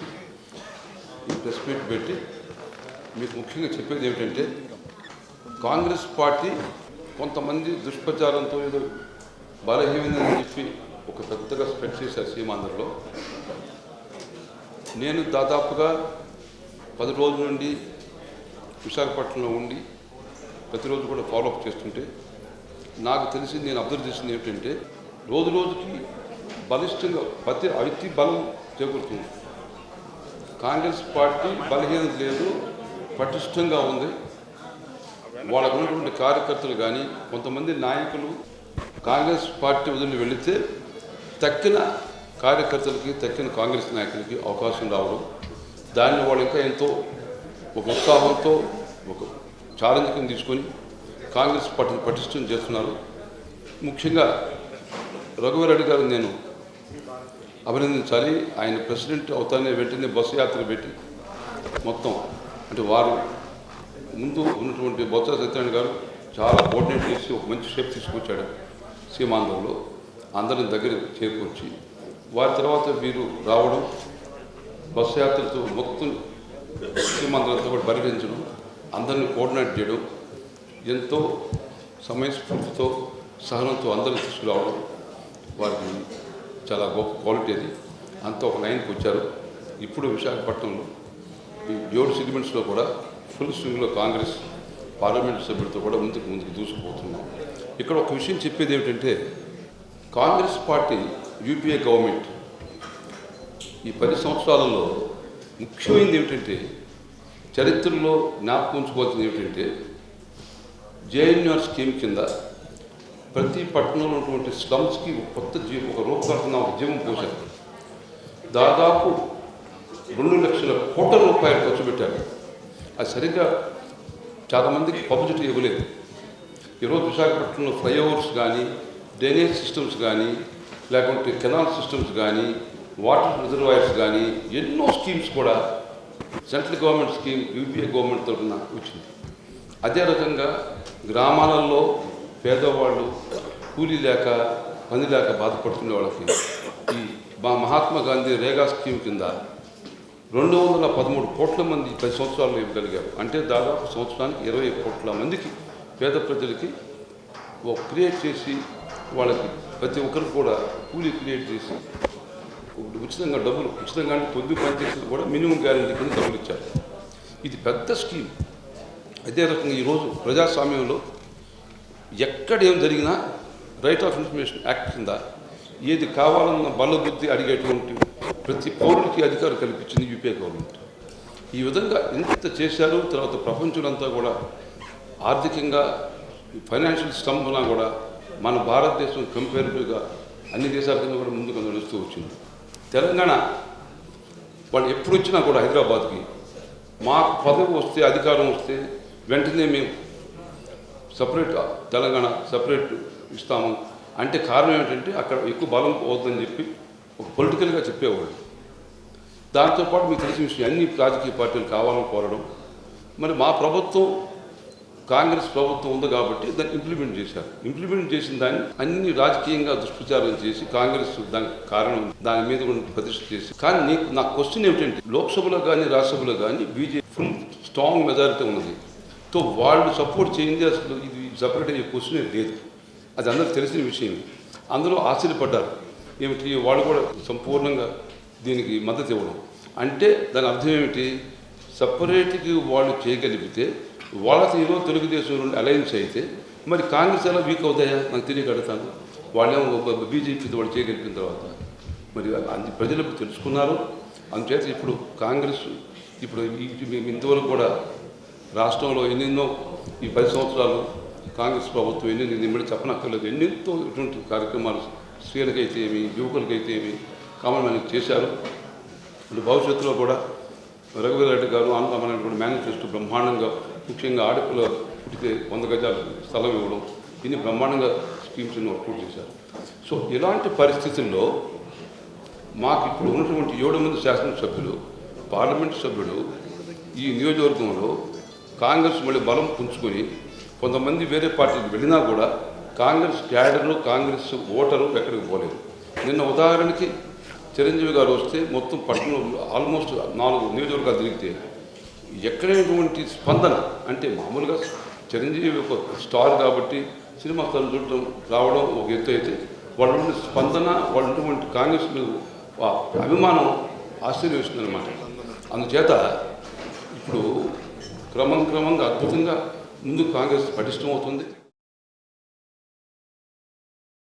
చేసి ఈ press meet పెట్టి మీకు ముఖ్యంగా చెప్పేది ఏమిటంటే కాంగ్రెస్ పార్టీ కొంతమంది దుష్ప్రచారంతో ఏదో బలహీనని చెప్పి ఒక పెద్దగా స్ప్రెడ్ చేశారు సీమాంధ్రలో. నేను దాదాపుగా 10 రోజుల నుండి విశాఖపట్నంలో ఉండి ప్రతిరోజు కూడా ఫాలోఅప్ చేస్తుంటే నాకు తెలిసింది, నేను అబ్జర్వ్ చేసింది ఏమిటంటే రోజు రోజుకి బలిష్టంగా అతి బలం చేకూరుతుంది. కాంగ్రెస్ పార్టీ బలహీనత లేదు, పటిష్టంగా ఉంది. వాళ్ళకు ఉన్నటువంటి కార్యకర్తలు కానీ కొంతమంది నాయకులు కాంగ్రెస్ పార్టీ వదిలి వెళితే తక్కిన కార్యకర్తలకి తక్కిన కాంగ్రెస్ నాయకులకి అవకాశం రావడం, దాన్ని వాళ్ళు ఇంకా ఎంతో ఒక ఉత్సాహంతో ఒక ఛాలెంజ్ కింద తీసుకొని కాంగ్రెస్ పార్టీని పటిష్టం చేస్తున్నారు. ముఖ్యంగా రఘువీరెడ్డి గారు నేను అభినందించాలి. ఆయన ప్రెసిడెంట్ అవుతానే వెంటనే బస్సు యాత్ర పెట్టి మొత్తం అంటే వారు ముందు ఉన్నటువంటి బొత్స సత్యనారాయణ గారు చాలా కోఆర్డినేట్ చేసి ఒక మంచి షేప్ తీసుకొచ్చాడు సీమాంధ్రంలో, అందరిని దగ్గర చేరుకొచ్చి వారి తర్వాత వీరు రావడం, బస్సు యాత్రతో మొత్తం సీమాంధ్రంతో కూడా పర్యటించడం, అందరినీ కోఆర్డినేట్ చేయడం, ఎంతో సమయస్ఫూర్తితో సహనంతో అందరిని తీసుకురావడం వారికి చాలా గొప్ప క్వాలిటీ. అది అంతా ఒక లైన్కి వచ్చారు. ఇప్పుడు విశాఖపట్నంలో ఈ 7 సెగ్మెంట్స్లో కూడా ఫుల్ స్వింగ్లో కాంగ్రెస్ పార్లమెంట్ సభ్యులతో కూడా ముందుకు దూసుకుపోతున్నాం. ఇక్కడ ఒక విషయం చెప్పేది ఏమిటంటే కాంగ్రెస్ పార్టీ యూపీఏ గవర్నమెంట్ ఈ 10 సంవత్సరాలలో ముఖ్యమైనది ఏమిటంటే చరిత్రలో జ్ఞాపకం ఉంచుకోవాల్సింది ఏమిటంటే జేఎన్యూఆర్ స్కీమ్ కింద ప్రతి పట్టణంలో ఉన్నటువంటి స్లమ్స్కి ఒక రూపకల్పన ఒక జీవం పోశారు. దాదాపు 2 లక్షల కోట్ల రూపాయలు ఖర్చు పెట్టారు. అది సరిగ్గా చాలామందికి పబ్లిసిటీ ఇవ్వలేదు. ఈరోజు విశాఖపట్నంలో ఫ్లైఓవర్స్ కానీ, డ్రైనేజ్ సిస్టమ్స్ కానీ, లేకుంటే కెనాల్ సిస్టమ్స్ కానీ, వాటర్ రిజర్వాయర్స్ కానీ ఎన్నో స్కీమ్స్ కూడా central government scheme UPA government తరఫున వచ్చింది. అదే రకంగా గ్రామాలలో పేదవాళ్ళు కూలీ లేక పని లేక బాధపడుతున్న వాళ్ళకి ఈ మహాత్మా గాంధీ రేగా స్కీమ్ కింద 213 కోట్ల మంది 10 సంవత్సరాలు ఇవ్వగలిగారు. అంటే దాదాపు సంవత్సరానికి 20 కోట్ల మందికి పేద ప్రజలకి క్రియేట్ చేసి వాళ్ళకి ప్రతి ఒక్కరికి కూడా కూలీ క్రియేట్ చేసి ఉచితంగా డబ్బులు ఉచితంగా పొద్దు పనిచేసి కూడా మినిమం గ్యారెంటీ కింద డబ్బులు ఇచ్చారు. ఇది పెద్ద స్కీమ్. అదే రకంగా ఈరోజు ప్రజాస్వామ్యంలో ఎక్కడ ఏం జరిగినా రైట్ ఆఫ్ ఇన్ఫర్మేషన్ యాక్ట్ కింద ఏది కావాలన్న బల్లబుద్ధి అడిగేటువంటి ప్రతి పౌరుడికి అధికారం కల్పించింది యూపీఏ గవర్నమెంట్. ఈ విధంగా ఇంత చేశారు. తర్వాత ప్రపంచంలో కూడా ఆర్థికంగా ఫైనాన్షియల్ స్తంభన కూడా మన భారతదేశం కంపేరిటివ్గా అన్ని దేశాల కింద కూడా ముందుకు నడుస్తూ వచ్చింది. తెలంగాణ వాళ్ళు ఎప్పుడు వచ్చినా కూడా హైదరాబాద్కి మాకు పదవి వస్తే అధికారం వస్తే వెంటనే మేము సపరేట్ తెలంగాణ సపరేట్ ఇస్తాము అంటే కారణం ఏమిటంటే అక్కడ ఎక్కువ బలం అవుతుందని చెప్పి ఒక పొలిటికల్గా చెప్పేవాళ్ళు. దాంతోపాటు మీకు తెలిసిన విషయం అన్ని రాజకీయ పార్టీలు కావాలని కోరడం. మరి మా ప్రభుత్వం కాంగ్రెస్ ప్రభుత్వం ఉంది కాబట్టి దాన్ని ఇంప్లిమెంట్ చేశారు. ఇంప్లిమెంట్ చేసిన దాన్ని అన్ని రాజకీయంగా దుష్ప్రచారం చేసి కాంగ్రెస్ దానికి కారణం దాని మీద కూడా ప్రతిష్ఠ చేసి. కానీ నా క్వశ్చన్ ఏమిటంటే లోక్సభలో కానీ రాజ్యసభలో కానీ బీజేపీ ఫుల్ స్ట్రాంగ్ మెజారిటీ ఉన్నది. సో వాళ్ళు సపోర్ట్ చేయండి, అసలు ఇది సపరేట్ అయ్యే క్వశ్చనే లేదు. అది అందరికీ తెలిసిన విషయం. అందరూ ఆశ్చర్యపడ్డారు ఏమిటి వాళ్ళు కూడా సంపూర్ణంగా దీనికి మద్దతు ఇవ్వడం. అంటే దాని అర్థం ఏమిటి, సపరేట్కి వాళ్ళు చేయగలిగితే వాళ్ళతో ఈరోజు తెలుగుదేశం నుండి అలయన్స్ అయితే మరి కాంగ్రెస్ ఎలా వీక్ అవుతాయా నాకు తెలియగలుగుతాను. వాళ్ళేమో బీజేపీతో వాళ్ళు చేయగలిగిన తర్వాత మరి అది ప్రజలకు తెలుసుకున్నారు. అందుచేత ఇప్పుడు కాంగ్రెస్ ఇప్పుడు ఇంతవరకు కూడా రాష్ట్రంలో ఎన్నెన్నో ఈ 10 సంవత్సరాలు కాంగ్రెస్ ప్రభుత్వం ఎన్ని మళ్ళీ చెప్పనక్కర్లేదు ఎన్నెంతో ఇటువంటి కార్యక్రమాలు స్త్రీలకైతే ఏమి యువకులకైతే ఏమి కామన్ మ్యాన్ చేశారు. భవిష్యత్తులో కూడా రఘువీరెడ్డి గారు ఆంధ్రప్రదేశ్ కూడా మేనిఫెస్టో బ్రహ్మాండంగా ముఖ్యంగా ఆడపిల్ల పుట్టితే 100 గజాలు స్థలం ఇవ్వడం ఇన్ని బ్రహ్మాండంగా స్కీమ్స్ని వర్కౌట్ చేశారు. సో ఇలాంటి పరిస్థితుల్లో మాకు ఇప్పుడు ఉన్నటువంటి 7 మంది శాసనసభ్యులు పార్లమెంటు సభ్యులు ఈ నియోజకవర్గంలో కాంగ్రెస్ మళ్ళీ బలం పుంజుకొని కొంతమంది వేరే పార్టీకి వెళ్ళినా కూడా కాంగ్రెస్ క్యాడర్లు కాంగ్రెస్ ఓటరు ఎక్కడికి పోలేదు. నిన్న ఉదాహరణకి చిరంజీవి గారు వస్తే మొత్తం పట్టణంలో ఆల్మోస్ట్ 4 నియోజకవర్గాలు తిరిగితే ఎక్కడైనటువంటి స్పందన అంటే మామూలుగా చిరంజీవి ఒక స్టార్ కాబట్టి సినిమా తను చూడటం రావడం ఒక ఎత్తు అయితే వాళ్ళ స్పందన వాళ్ళ ఉన్నటువంటి కాంగ్రెస్ మీద అభిమానం ఆశ్చర్యవేస్తుందన్నమాట. అందుచేత ఇప్పుడు క్రమంగా అద్భుతంగా ముందు కాంగ్రెస్ పటిష్టమవుతుంది.